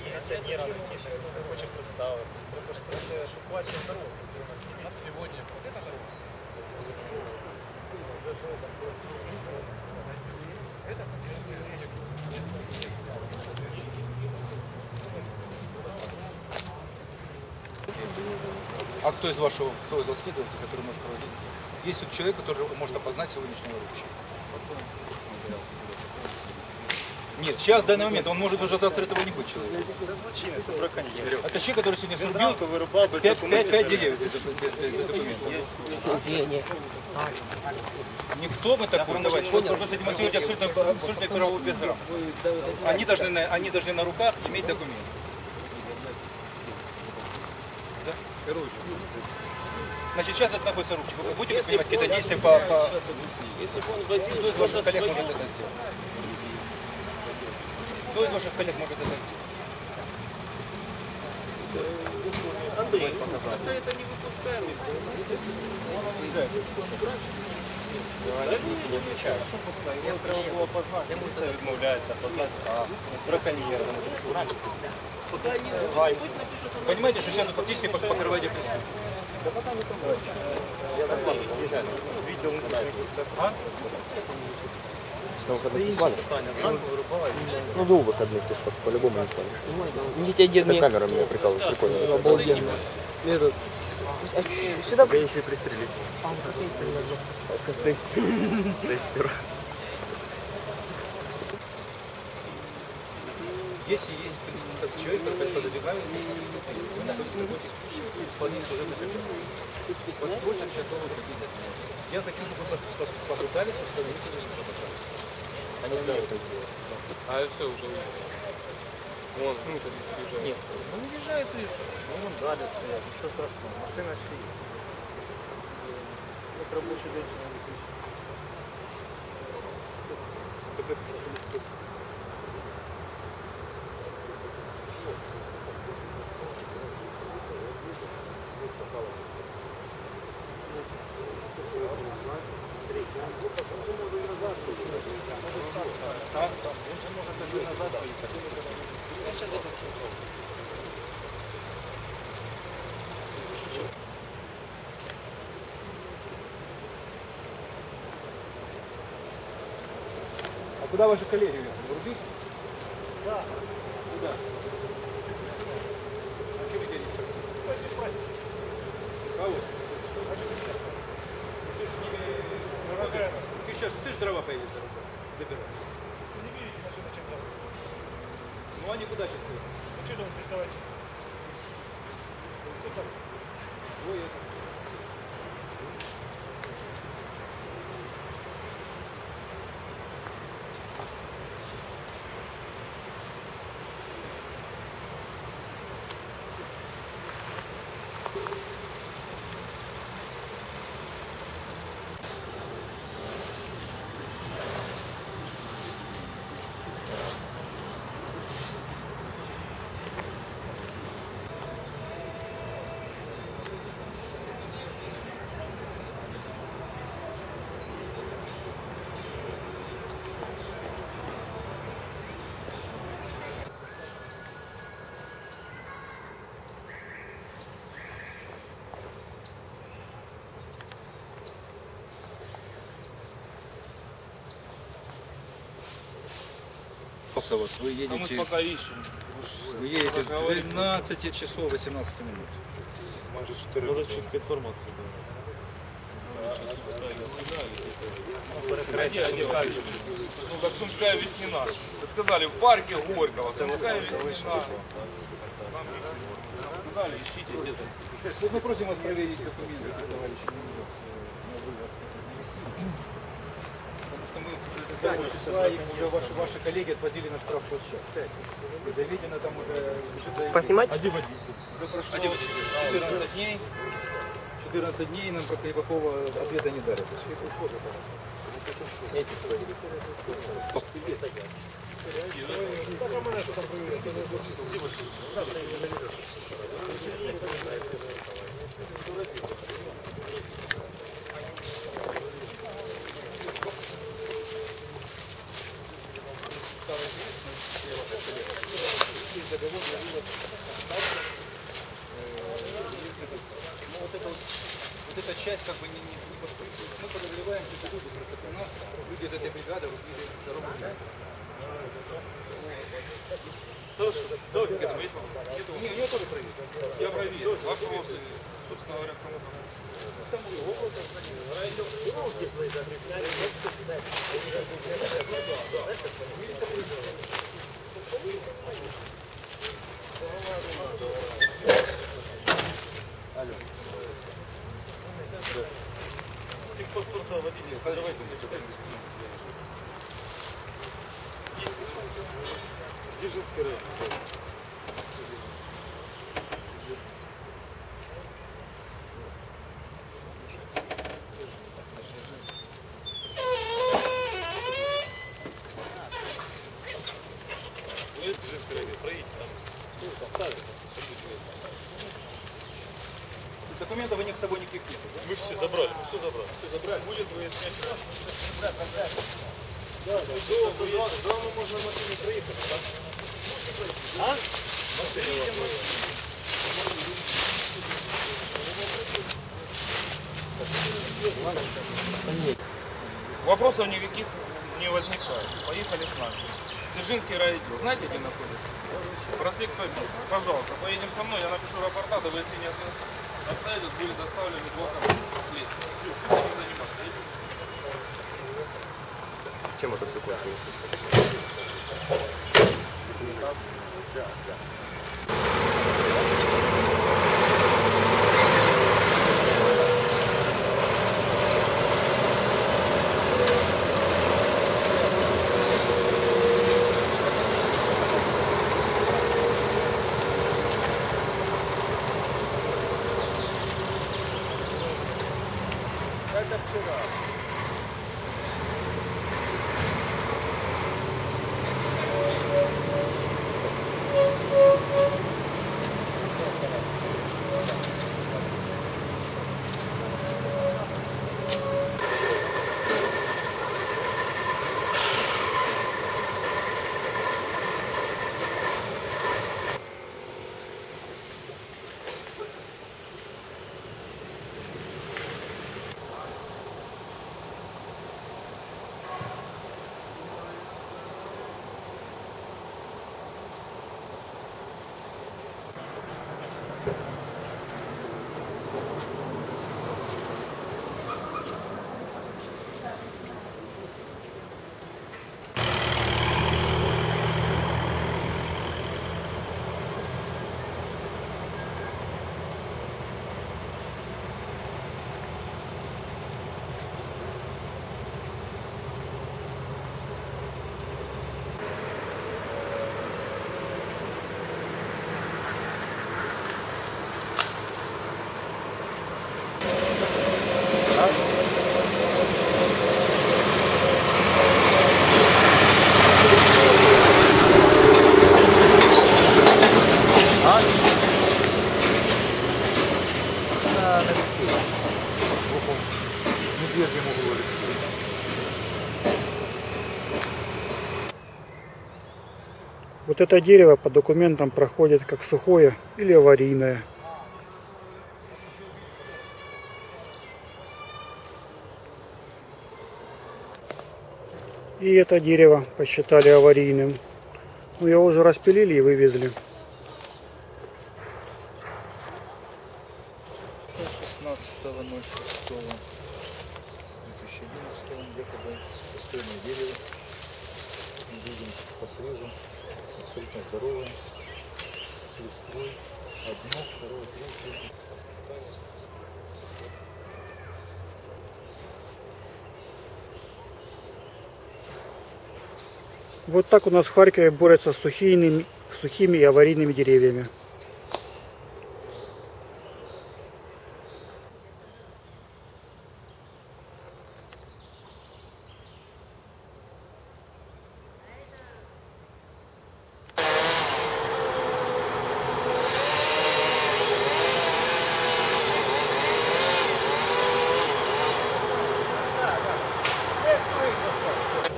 Міліціонерам, які ще хочуть представитись. Треба ж це все, щоб бачити дорогу. Сьогодні. А кто из вас следователей, который может проводить? Есть тут человек, который может опознать сегодняшнего рубчика. Нет, сейчас, в данный момент, он может уже завтра этого не быть человеком. Це злочинець, це браконьєр. Это человек, который сегодня Він срубил зранку вирубав без 5 документів. деревьев без документов. Никто мы такой, давайте, просто демонстрирует абсолютно правовую безграмотность. Они должны на руках иметь документы. Да? Значит, сейчас это находится рубчик. Вы будете предпринимать какие-то действия по... Если бы он возил Кто из ваших что-то коллег свое, может это сделать? Кто из ваших коллег может это сделать? Андрей, мы просто это не выпускаем. Не включаю. Його треба було познати. Це відмовляється познати. А з браконьєром. Пока они пусть напишут у нас. Понимаете, что сейчас фактически покрываете преступность? Відділ внутрішніх безпеки. Це Це інше питання. Зранку вирубали. Ну, до выходных, то есть по-любому не станет. Видите, один Это камера меня прикалывает, прикольно. обалденно. Этот. Сюда. Я еще и пристрелить. Как тестер. Если есть человек, который подозревает преступление, вы находитесь в исполнении служебных обязанностей. Вас просят сейчас новую предъявить. Я хочу, чтобы вы попытались установить что-то. Они не это сделать. А все уже. Вон, Нет. Ну уезжает и что? Ну, вон далі стоять. Нічого страшного. Машина ще є. Як робочий день ще не виключить. Він же може даже назад поїхати. Я сейчас заблокирую. А куда ваши коллеги? Врубить? Да. Куда? А что вы делаете? Кого? Ты ж дрова поедешь забирать. Не видишь, машина чем там? Ну они куда сейчас стоят? Ну что там прикрывать? Кто там? Ой, это. Вас. Вы едете, пока ищем. вы едете с 12 часов 18 минут. Майже 4 Может, четкая информация была. Сейчас Сумская весна или где-то. Ну, как Сумская весна. Вы сказали, в парке Горького, Сумская весна. Сказали, ищите где-то. Мы просим вас проверить документы, товарищи. Потому что мы уже 5 числа, и уже ваши коллеги отводили на штрафплощадь. Заведено там уже... Поснимать? Уже прошло 14 дней. 14 дней нам никакого ответа не дали. Вот эта часть как бы не подпрыгивает. Мы подогреваем эти люди, просто у нас люди из этой бригады рубили дорогу. Давайте к этому есть? Не, у него тоже проверить. Я проверю. Вопросы, собственно говоря, к кому-то. Техпаспорта водительского. Давай записать. Дзержинский район. Дзержинский район. Проедьте там. Документов у них с собой никаких нет, да? Мы все забрали. Все забрали. Все забрали. Будет выяснять. Да, можно на машине проехать. А? Вопросов никаких не возникает. Поехали с нами. Дзержинский райотдел. Знаете, где находится? Проспект Победы. Пожалуйста, поедем со мной, я напишу рапорта, да вы, если не обстоятельств, были доставлены к органам следствия. Все, не заниматься. Чем это все кончилось? Это вчера. Вот это дерево по документам проходит как сухое или аварийное. И это дерево посчитали аварийным. Но его уже распилили и вывезли. 16.06.2011 якобы пустойное дерево. Мы видим по срезу абсолютно здоровое, с листвой, одно, второе, третье. Вот так у нас в Харькове борются с сухими и аварийными деревьями.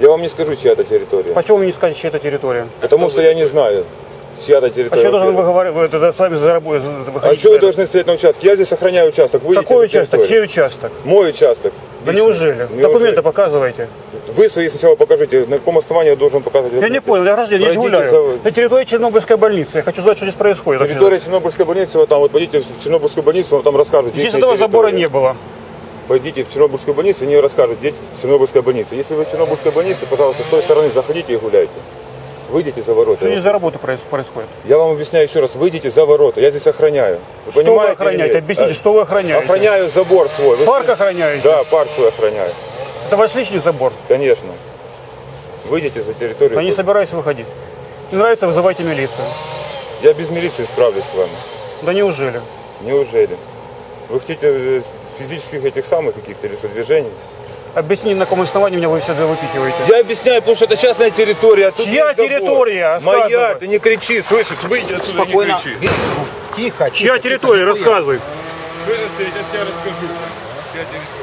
Я вам не скажу, чья это территория. Почему вы не скажете, чья это территория? Потому что я не знаю, чья это А территория. что должен вы говорить? Вы это сами А что вы должны стоять на участке? Я здесь охраняю участок. Выйдите Какой за участок? территорию. Чей участок? Мой участок. Да Лично. неужели? Неужели? Документы показывайте. Вы свои сначала покажите. На каком основании я должен показывать? Я не понял, я гражданин, я здесь Пройдите гуляю. за- Это территория Чернобыльской больницы. Я хочу знать, что здесь происходит. Территория Чернобыльской больницы, вот там, вот пойдите в Чернобыльскую больницу, вам там расскажут. Здесь где этого забора территория. не было. Пойдите в Чернобыльскую больницу, они расскажут, где Чернобыльская больница. Если вы в Чернобыльской больнице, пожалуйста, с той стороны заходите и гуляйте. Выйдите за ворота. Что здесь за работа происходит? Я вам объясняю еще раз, выйдите за ворота, я здесь охраняю. Вы Что вы понимаете или охраняете? нет? Объясните, что вы охраняете? Охраняю забор свой. Вы- Парк охраняете? Да, парк свой охраняю. Это ваш личный забор. Конечно. Выйдите за территорию. Я не собираюсь выходить. Не нравится, вызывайте милицию. Я без милиции справлюсь с вами. Да неужели? Неужели? Вы хотите физических этих самых каких-то или что, движений? Объясни, на каком основании меня вы все выпихиваете. Я объясняю, потому что это частная территория. а тут Чья есть забор. территория? Моя, Рассказывай. ты не кричи, слышишь? Выйди отсюда, не кричи. Тихо, Чья территория? Рассказывай. Слышишь, я сейчас тебе расскажу. Чья территория.